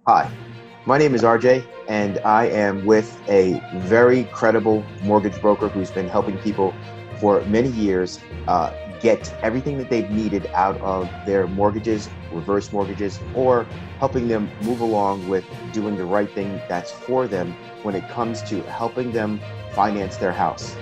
Hi, my name is RJ, and I am with a very credible mortgage broker who's been helping people for many years get everything that they've needed out of their mortgages, reverse mortgages, or helping them move along with doing the right thing that's for them when it comes to helping them finance their house.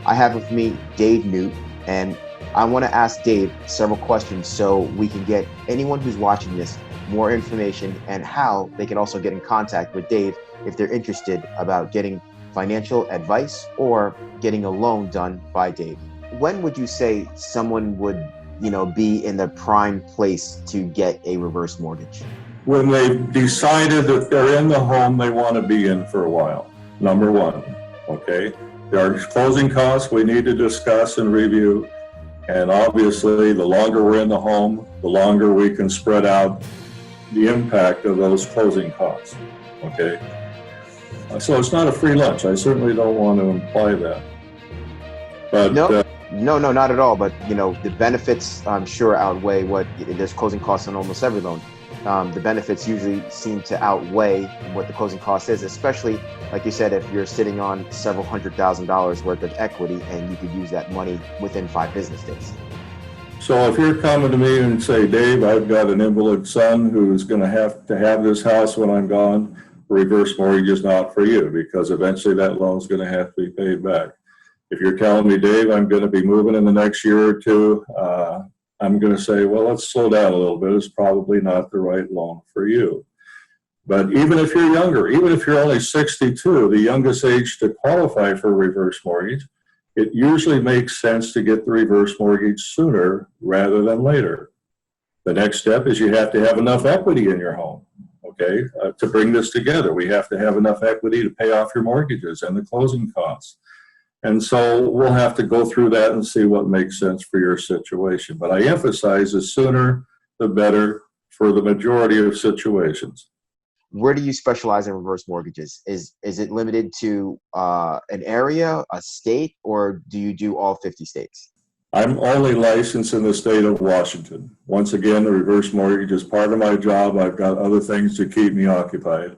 I have with me Dave Nute, and I want to ask Dave several questions so we can get anyone who's watching this more information and how they can also get in contact with Dave if they're interested about getting financial advice or getting a loan done by Dave. When would you say someone would, be in the prime place to get a reverse mortgage? When they've decided that they're in the home they want to be in for a while, number one, okay? There are closing costs we need to discuss and review, and obviously the longer we're in the home, the longer we can spread out the impact of those closing costs, okay? So it's not a free lunch. I certainly don't want to imply that. But No, not at all. But, the benefits, I'm sure, outweigh what there's closing costs on almost every loan. The benefits usually seem to outweigh what the closing cost is, especially, like you said, if you're sitting on several $100,000 worth of equity and you could use that money within 5 business days. so if you're coming to me and say, Dave, I've got an invalid son who's going to have this house when I'm gone, reverse mortgage is not for you because eventually that loan's going to have to be paid back. If you're telling me, Dave, I'm going to be moving in the next year or two, I'm going to say, well, let's slow down a little bit. It's probably not the right loan for you. But even if you're younger, even if you're only 62, the youngest age to qualify for a reverse mortgage, it usually makes sense to get the reverse mortgage sooner rather than later. The next step is you have to have enough equity in your home, okay, to bring this together. We have to have enough equity to pay off your mortgages and the closing costs. And so we'll have to go through that and see what makes sense for your situation. But I emphasize the sooner, the better for the majority of situations. Where do you specialize in reverse mortgages? Is it limited to an area, a state, or do you do all 50 states? I'm only licensed in the state of Washington. Once again, the reverse mortgage is part of my job. I've got other things to keep me occupied.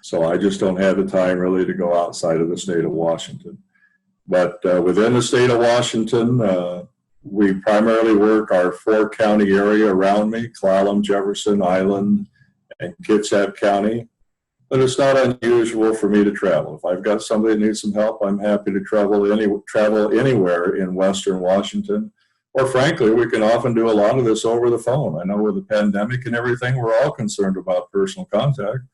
So I just don't have the time really to go outside of the state of Washington. But within the state of Washington, we primarily work our 4-county area around me, Clallam, Jefferson, Island, and Kitsap County. But it's not unusual for me to travel. If I've got somebody that needs some help, I'm happy to travel anywhere in Western Washington. Or frankly, we can often do a lot of this over the phone. I know with the pandemic and everything, we're all concerned about personal contact.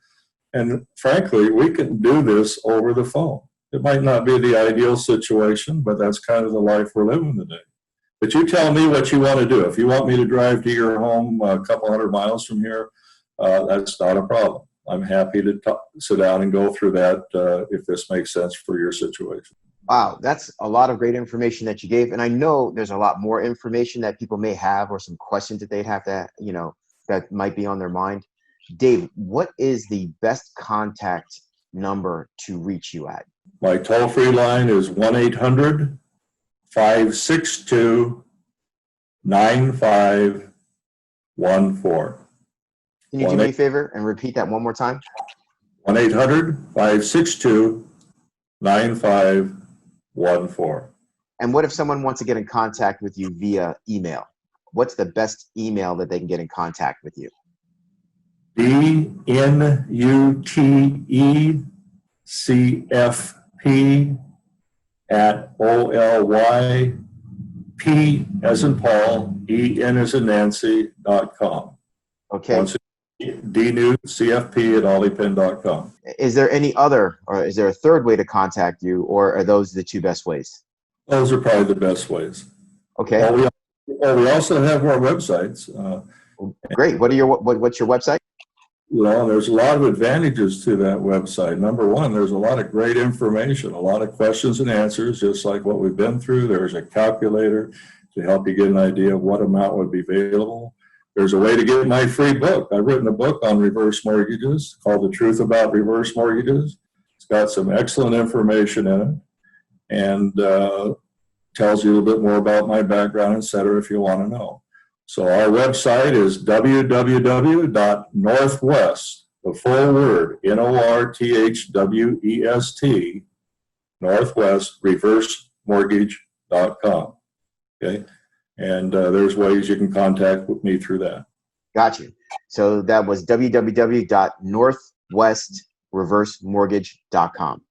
And frankly, we can do this over the phone. It might not be the ideal situation, but that's kind of the life we're living today. But you tell me what you want to do. If you want me to drive to your home a couple hundred miles from here, that's not a problem. I'm happy to sit down and go through that if this makes sense for your situation. Wow, that's a lot of great information that you gave. And I know there's a lot more information that people may have or some questions that they'd have to, that might be on their mind. Dave, what is the best contact number to reach you at? My toll-free line is 1-800-562-9514. Can you do me a favor and repeat that one more time? 1-800-562-9514. And what if someone wants to get in contact with you via email? What's the best email that they can get in contact with you? DNUTECP@OLYP as in Paul, EN as in Nancy.com. Okay. Once DNUTCFP@olipin.com. Is there any other, or is there a third way to contact you, or are those the two best ways? Those are probably the best ways. Okay. We also have our websites. Great. What's your website? Well, there's a lot of advantages to that website. Number one, there's a lot of great information, a lot of questions and answers, just like what we've been through. There's a calculator to help you get an idea of what amount would be available. There's a way to get my free book. I've written a book on reverse mortgages called The Truth About Reverse Mortgages. It's got some excellent information in it and tells you a little bit more about my background, et cetera, if you want to know. So our website is www.northwest, the full word, NORTHWEST, Northwest reversemortgage.com. Okay. And there's ways you can contact me through that. Got you. So that was www.northwestreversemortgage.com.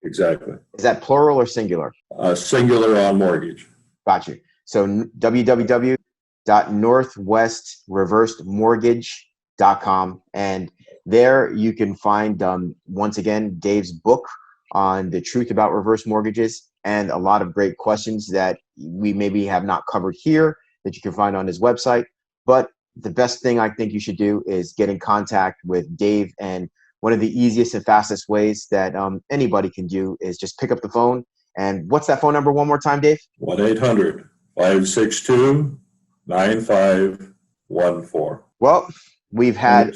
Exactly. Is that plural or singular? Singular on mortgage. Got you. So www.northwestreversemortgage.com. And there you can find, once again, Dave's book on the truth about reverse mortgages and a lot of great questions that we maybe have not covered here that you can find on his website. But the best thing I think you should do is get in contact with Dave. And one of the easiest and fastest ways that anybody can do is just pick up the phone. And what's that phone number one more time, Dave? 1-800-562-9514. Well, we've had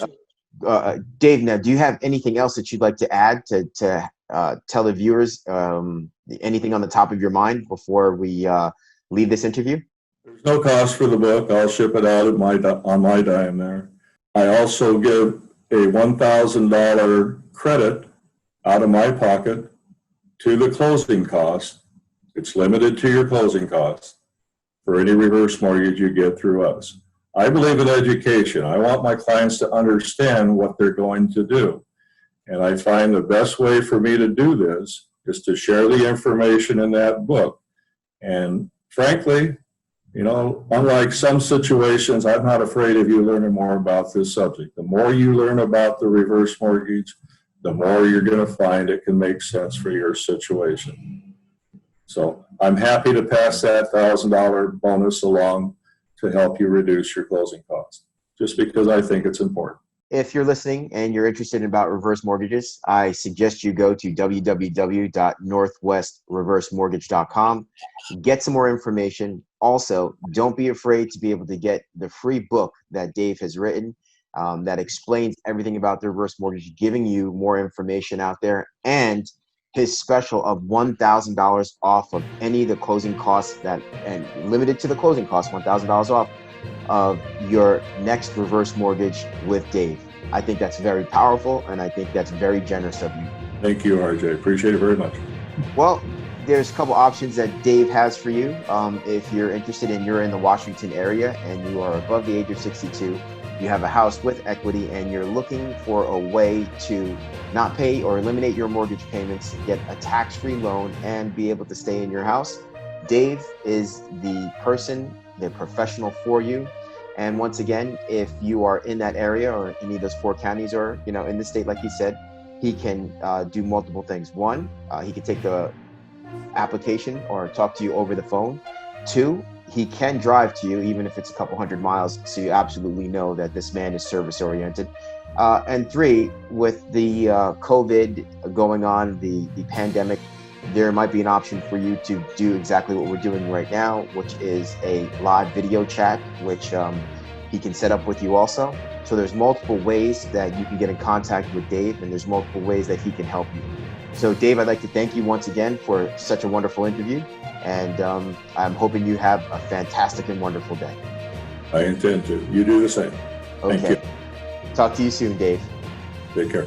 Dave. Now, do you have anything else that you'd like to add to tell the viewers? Anything on the top of your mind before we leave this interview? There's no cost for the book. I'll ship it out on my dime there. I also give a $1,000 credit out of my pocket to the closing costs. It's limited to your closing costs for any reverse mortgage you get through us. I believe in education. I want my clients to understand what they're going to do. And I find the best way for me to do this is to share the information in that book. And frankly, you know, unlike some situations, I'm not afraid of you learning more about this subject. The more you learn about the reverse mortgage, the more you're going to find it can make sense for your situation. So I'm happy to pass that $1,000 bonus along to help you reduce your closing costs, just because I think it's important. If you're listening and you're interested in about reverse mortgages, I suggest you go to www.northwestreversemortgage.com. Get some more information. Also, don't be afraid to be able to get the free book that Dave has written that explains everything about the reverse mortgage, giving you more information out there, and his special of $1,000 off of any of the closing costs and limited to the closing costs, $1,000 off of your next reverse mortgage with Dave. I think that's very powerful, and I think that's very generous of you. Thank you, RJ. Appreciate it very much. Well, there's a couple options that Dave has for you. If you're interested and you're in the Washington area and you are above the age of 62, you have a house with equity, and you're looking for a way to not pay or eliminate your mortgage payments, get a tax-free loan, and be able to stay in your house, Dave is the person, the professional for you. And once again, if you are in that area or any of those 4 counties or, you know, in the state, like he said, he can do multiple things. 1, he can take the application or talk to you over the phone. 2, he can drive to you, even if it's a couple hundred miles, so you absolutely know that this man is service oriented. And 3, with the COVID going on, the pandemic, there might be an option for you to do exactly what we're doing right now, which is a live video chat, which he can set up with you also. So there's multiple ways that you can get in contact with Dave, and there's multiple ways that he can help you. So Dave, I'd like to thank you once again for such a wonderful interview, and I'm hoping you have a fantastic and wonderful day. I intend to. You do the same. Okay. Thank you. Talk to you soon, Dave. Take care.